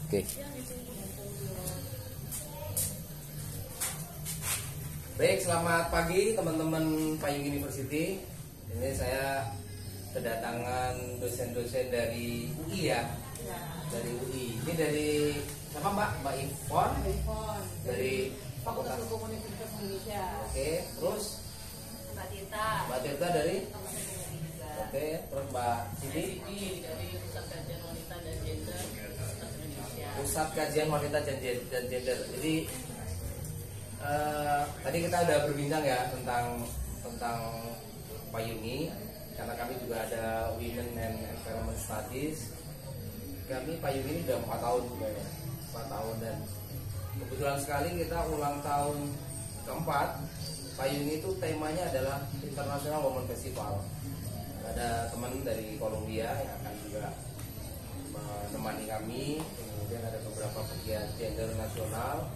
Oke. Baik, selamat pagi teman-teman Payung University. Ini saya kedatangan dosen-dosen dari UI ya. Dari UI. Ini dari siapa Mbak? Mbak Ivon. Dari Fakultas Hukum Universitas Indonesia. Oke, terus Mbak Tirta. Mbak Tirta dari. Fakultas Hukum juga. Oke, terus Mbak Siti dari Pusat Kajian Wanita dan Gender Universitas Indonesia. Pusat Kajian Wanita dan Gender. Jadi tadi kita udah berbincang ya tentang Payuni, karena kami juga ada Women and Environment Studies. Kami Payuni ini udah 4 tahun juga ya, 4 tahun, dan kebetulan sekali kita ulang tahun keempat. Payuni itu temanya adalah International Women Festival. Ada teman dari Columbia yang akan juga menemani kami. Kemudian ada beberapa pegiat gender nasional.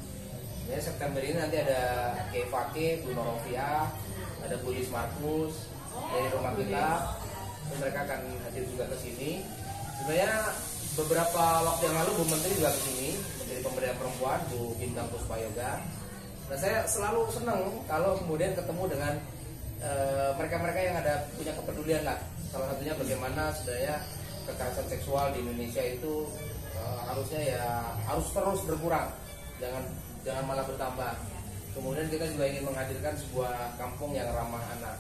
Ya, September ini nanti ada Kevake, Bu Norovia, ada Bu Lis Markus dari rumah kita. Dan mereka akan hadir juga ke sini. Sebenarnya beberapa waktu yang lalu Bu Menteri juga ke sini, Menteri Pemberdayaan Perempuan, Bu Bintang Puspayoga. Nah, saya selalu senang kalau kemudian ketemu dengan mereka-mereka yang ada punya kepedulian lah. Salah satunya bagaimana sebenarnya kekerasan seksual di Indonesia itu harusnya ya harus terus berkurang, jangan malah bertambah. Kemudian kita juga ingin menghadirkan sebuah kampung yang ramah anak.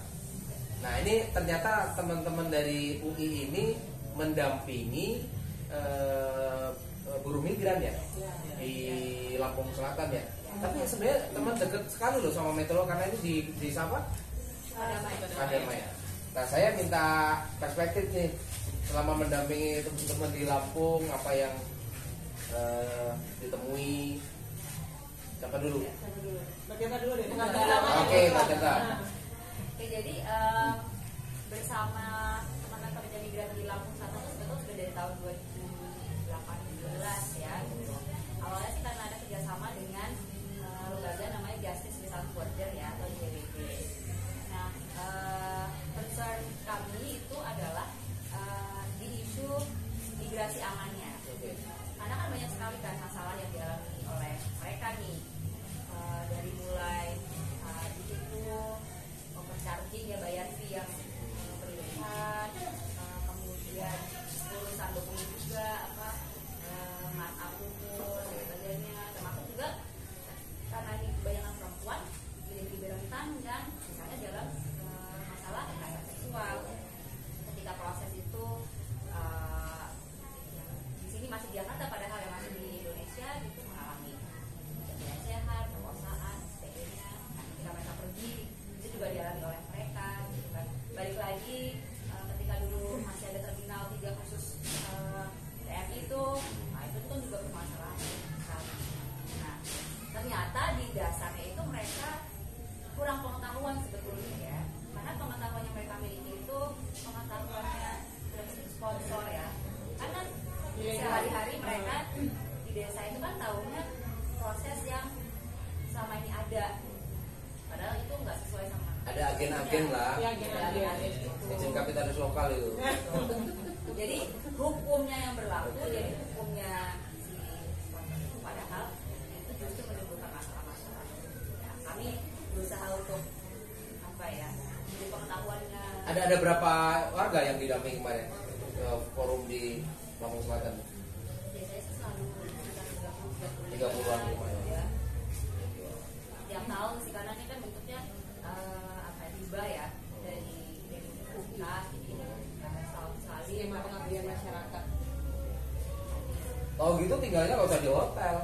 Nah, ini ternyata teman-teman dari UI ini mendampingi buruh migran ya di Lampung Selatan ya. Tapi sebenarnya teman dekat sekali loh sama Metro, karena ini di siapa? Kadamaya. Nah, saya minta perspektif nih selama mendampingi teman-teman di Lampung, apa yang ditemui. Siapa dulu? Bagaimana dulu deh? Oke, Mbak Teta. Oke, jadi bersama teman-teman pekerja migran di Lampung Selatan itu sebetulnya sudah dari tahun 2018 ya. Awalnya sih karena ada kerjasama dengan lembaga namanya Justice Without Border ya, atau JWB. Nah, concern kami itu adalah di isu migrasi amannya. Karena kan banyak sekali kan masalah yang dialami oleh mereka nih, dari mulai di situ overcharging ya, bayar fee yang berlebihan, kemudian urusan dokumen juga markup umur dan sebagainya, termasuk juga karena ini kebanyakan perempuan menjadi rentan dan misalnya dalam masalah kekerasan seksual. Ketika proses itu di sini masih di Jakarta, padahal yang masih di Indonesia itu mengalami tidak sehat, perkosaan, sebagainya. Ketika mereka pergi, itu juga dialami oleh mereka. Gitu kan. Balik lagi ketika dulu masih ada terminal 3 khusus TNI itu, nah itu kan juga permasalahan. Nah, ternyata di dasarnya itu mereka kurang pengetahuan sebetulnya ya, karena pengetahuan yang mereka miliki itu pengetahuannya dari sponsor ya, karena sehari-hari mereka di desa itu kan tahunya proses yang selama ini ada, padahal itu nggak sesuai sama Ada agen-agen lah, agen kapitalis lokal itu. Jadi hukumnya yang berlaku, jadi hukumnya si sponsor itu, padahal itu justru menimbulkan masalah-masalah. Ya, kami berusaha untuk apa ya, jadi pengetahuannya. Ada berapa warga yang didampingi kemarin forum di Lampung Selatan? Biasanya sih selalu sekitar 30-an rumah ya. Tiap tahun sih, karena ini kan bentuknya hibah ya dari universitas, jadi setahun sekali Skema pengabdian masyarakat. Oh gitu, tinggalnya nggak usah di hotel,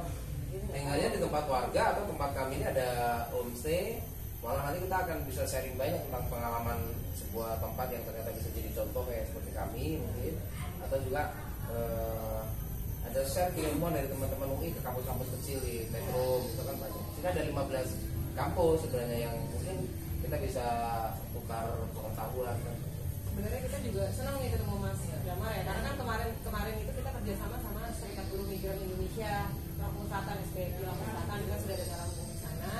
tinggalnya di tempat warga atau tempat kami ini ada homestay. Malah nanti kita akan bisa sharing banyak tentang pengalaman sebuah tempat yang ternyata bisa jadi contoh kayak seperti kami mungkin, atau juga ada share keilmuan dari teman-teman UI ke kampus-kampus kecil di Metro, itu kan banyak. Kita ada 15 kampus sebenarnya yang mungkin kita bisa tukar pengetahuan kan. Sebenarnya kita juga senang nih ketemu Mas Damar ya, karena kan kemarin itu kita kerjasama sama Serikat Buruh Migran Indonesia Lampung Selatan, SPMI Lampung Selatan, juga sudah ada Lampung di sana.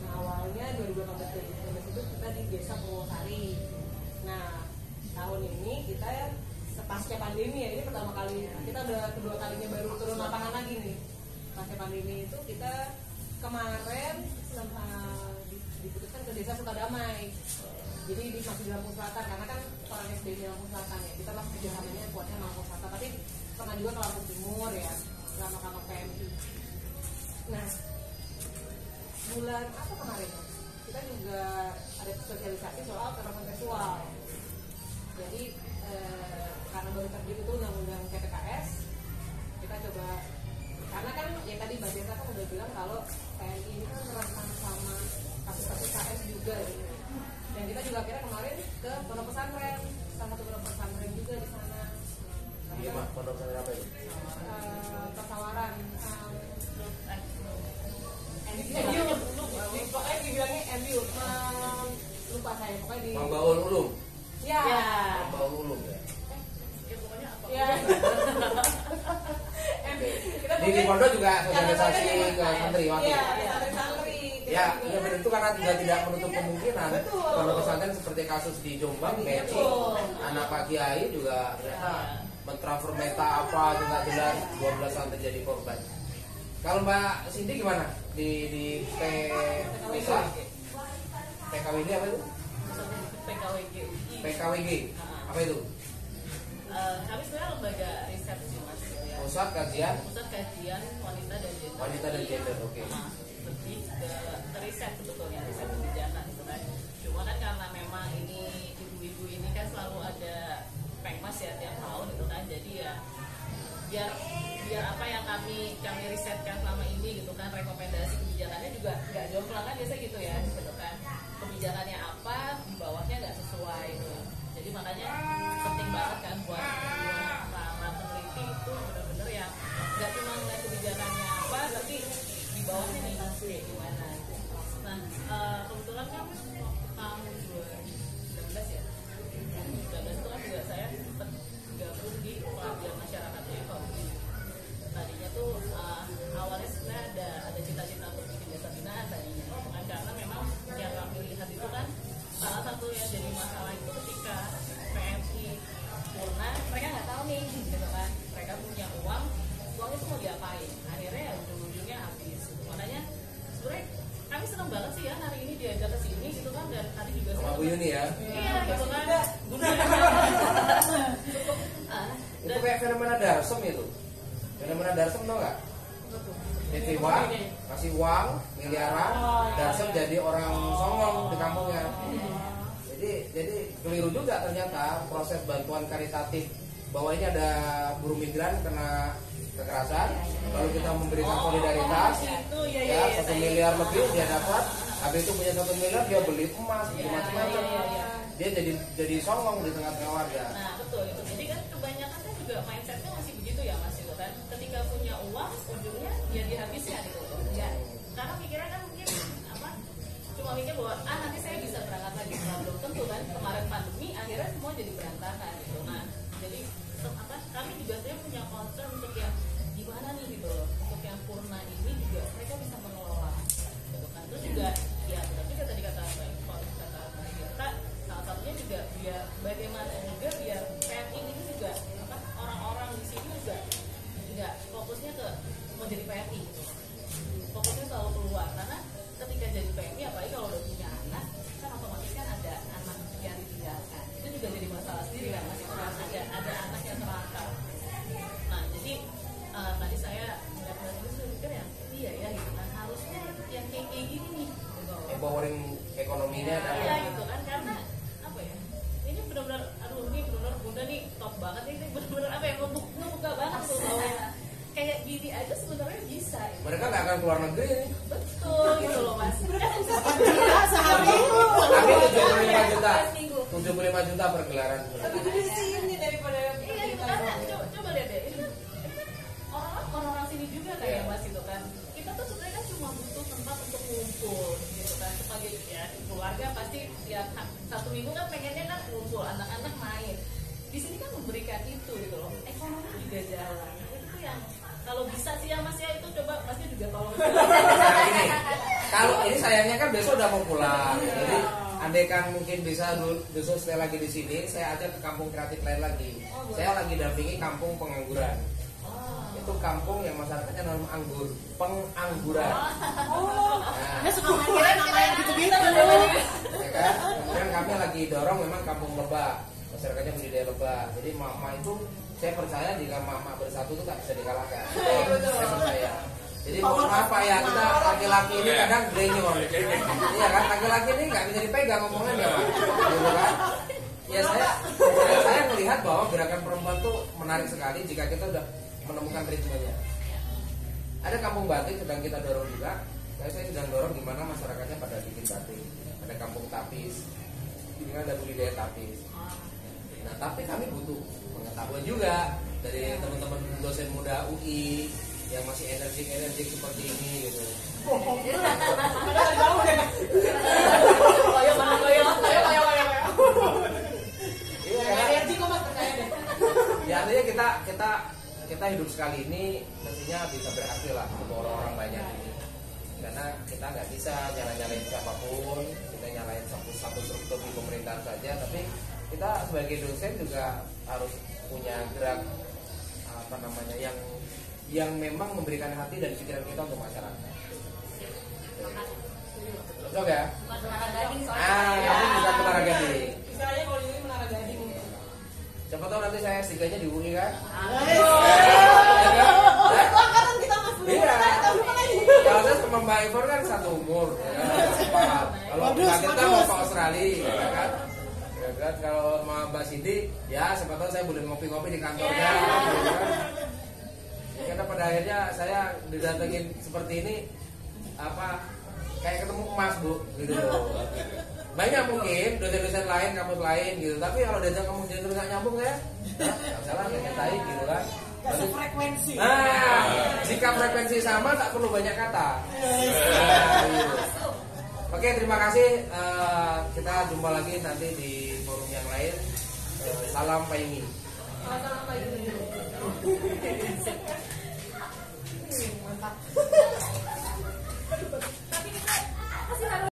Nah, awalnya 2018 itu kita di Desa Purwosari. Nah, tahun ini kita ya pasca pandemi ya, ini pertama kali kita udah kedua kalinya baru turun lapangan lagi nih pasca pandemi itu kita kemarin diputuskan ke desa Sukadamai. Jadi masih di Lampung Selatan karena kan orang SBY di Lampung Selatan ya. Kita masih kerjasamanya kuatnya Lampung Selatan, tapi pernah juga ke Lampung Timur ya, selama kantor PMI. Nah, bulan apa kemarin ya? Kita juga ada sosialisasi soal kekerasan seksual. Jadi karena baru terbit itu undang-undang TPKS, kita coba, karena kan ya tadi Mbak Desa kan udah bilang kalau PMI ini kan rentan sama kasus-kasus KS juga gitu. Dan kita juga akhirnya kemarin ke pondok pesantren, salah satu pondok pesantren juga di sana. Iya mah, pondok pesantren apa itu? Pesawaran. Pokoknya dibilangnya MU. Lupa saya, pokoknya di Mambaul Ulum. Ya. Mambaul Ulum ya. Pokoknya apa? Ya. Di pondok juga sosialisasi ke santriwati. Iya, santri-santri. Ya, iya benar itu karena juga tidak menutup kemungkinan. Pondok pesantren seperti kasus di Jombang, Meci, anak Pak Kiai juga ternyata mentransfer meta apa tidak jelas 12 santri jadi korban. Kalau Mbak Cindy gimana di PKWG apa itu? PKWG UI. PKWG apa itu? Kami sebenarnya lembaga riset sih mas gitu ya. Pusat kajian Pusat kajian wanita dan gender. wanita dan gender, oke. Lebih ke riset sebetulnya, riset kebijakan gitu kan. Cuma kan karena memang ini ibu-ibu ini kan selalu ada pengmas ya tiap tahun gitu kan. Jadi ya biar apa yang kami risetkan selama ini gitu kan, rekomendasi kebijakannya juga nggak jomplang kan biasa gitu ya gitu kan. Kebijakannya apa, di bawahnya nggak sesuai gitu. Jadi makanya penting banget kan buat para peneliti itu benar-benar yang nggak cuma ngeliat kebijakannya apa, tapi di bawahnya nih kayak gimana. Nah kebetulan kan tahun 2019 ya, 2019 itu kan juga saya sempat gabung di pelatihan masyarakat UIKOM. Tadinya tuh awalnya sebenarnya ada cita-cita untuk bikin desa binaan tadinya, bukan karena memang yang kami lihat itu kan salah satu yang jadi masalah itu ketika PMI purna, mereka nggak tahu nih gitu kan, mereka punya uang itu mau diapain, akhirnya ya ujung-ujungnya habis gitu. Makanya sebenarnya kami senang banget sih ya hari ini diajak ke sini gitu kan, dan tadi juga Sama Bu Yuni ya. iya gitu kan Itu kayak fenomena Darsem itu. Fenomena Darsem tau nggak? TV One kasih uang miliaran, Darsem jadi orang songong di kampungnya. Jadi keliru juga ternyata proses bantuan karitatif, bahwa ini ada buruh migran kena kekerasan, lalu kita memberikan solidaritas, ya 1 miliar lebih dia dapat, habis itu punya 1 miliar dia beli emas, beli macam-macam, dia jadi songong di tengah-tengah warga. Nah betul itu, jadi kan kebanyakan kan juga mindsetnya masih begitu ya mas itu kan, ketika punya uang ujungnya ya dihabisnya gitu ya, karena pikirnya kan mungkin apa, cuma mikir bahwa nanti saya bisa berangkat lagi, belum tentu kan, kemarin pandemi akhirnya semua jadi berantakan gitu. Nah jadi apa, kami juga sebenarnya punya concern untuk yang gimana nih gitu loh, untuk yang purna ini juga mereka bisa mengelola gitu kan. Terus juga ya betul juga tadi kata Mbak Tirta, salah satunya juga biar bagaimana juga biar PMI ini juga apa, orang-orang di sini juga nggak fokusnya ke mau jadi PMI gitu, fokusnya selalu keluar, karena ketika jadi PMI apalagi kalau udah punya anak kan otomatis kan ada anak yang ditinggalkan, itu juga jadi masalah sendiri kan mas, ada anak yang terlantar. Nah jadi tadi saya melihat ini saya pikir ya iya ya gitu kan, harusnya yang kayak gini nih gitu. Empowering ekonominya ada. Iya gitu kan, karena apa ya, ini benar-benar aduh ini benar-benar bunda nih top banget, ini benar-benar apa ya, ngebuka banget tuh bahwa kayak gini aja sebenarnya bisa gitu. Mereka nggak akan keluar negeri nih. Betul gitu loh mas. sehari Tapi 75 juta, 75 juta per gelaran. lebih gede sih ini daripada Iya gitu kan, coba lihat deh, ini kan orang-orang sini juga kayak mas itu kan, kita tuh sebenarnya kan cuma butuh tempat untuk ngumpul gitu kan, sebagai ya keluarga pasti tiap satu minggu kan pengennya kan ngumpul, anak-anak main. Di sini kan memberikan itu gitu loh, ekonomi juga jalan. Itu yang kalau bisa sih ya mas ya, itu coba masnya juga tolong. Nah, ini, kalau ini sayangnya kan besok udah mau pulang, jadi andaikan mungkin bisa besok stay lagi di sini, saya ajak ke kampung kreatif lain lagi. Saya lagi dampingi kampung pengangguran. itu kampung yang masyarakatnya nanam anggur, pengangguran. Oh, Nah, dia suka main namanya gitu-gitu. ya kan? Kemudian kami lagi dorong memang kampung lebah, masyarakatnya budidaya lebah. Jadi mama itu saya percaya jika mama bersatu itu tak bisa dikalahkan. Saya percaya. Jadi mohon maaf Pak ya, kita laki-laki ini kadang brenyol. Iya kan, laki-laki ini nggak bisa dipegang omongan ya Pak. Gitu kan? Ya saya melihat bahwa gerakan perempuan itu menarik sekali jika kita udah menemukan ritmenya. Ada kampung batik sedang kita dorong juga. Saya sedang dorong gimana masyarakatnya pada bikin batik. Ada kampung tapis, ini ada budidaya tapis. Nah tapi kami butuh pengetahuan juga dari teman-teman dosen muda UI yang masih energik seperti ini gitu. Iya, Energi kok Mas, percaya deh. ya artinya kita hidup sekali ini mestinya bisa berhasil lah untuk orang-orang banyak ini. Karena kita nggak bisa nyalain siapapun, kita nyalain satu struktur di pemerintahan saja, tapi kita sebagai dosen juga harus punya gerak apa namanya yang memang memberikan hati dan pikiran kita untuk masyarakat. Cocok ya? Bukan menara gading Ah, soalnya. kamu bukan menara gading. Istilahnya kalau ini menara gading. Siapa tahu nanti saya S3-nya di UI kan? Itu angkatan kita Mas. Iya. Kalau saya sama Mbak Ivor kan satu umur, ya kan? Kalau Mbak kita mau ke Australia, ya kan? Ya kan? Kalau sama Mbak Siti, ya siapa tahu saya boleh ngopi-ngopi di kantornya, ya kan? Ya, karena pada akhirnya saya didatengin seperti ini, apa kayak ketemu emas Bu, gitu loh. Banyak mungkin dosen-dosen lain, kampus lain gitu, tapi kalau diajak kamu jadi nggak nyambung ya, nggak salah, nggak nyatain gitu kan. Gak sefrekuensi. Nah, jika frekuensi sama tak perlu banyak kata. Nah, gitu. Oke, terima kasih. Kita jumpa lagi nanti di forum yang lain. Salam Payumi. Sama-sama Pak Yuni.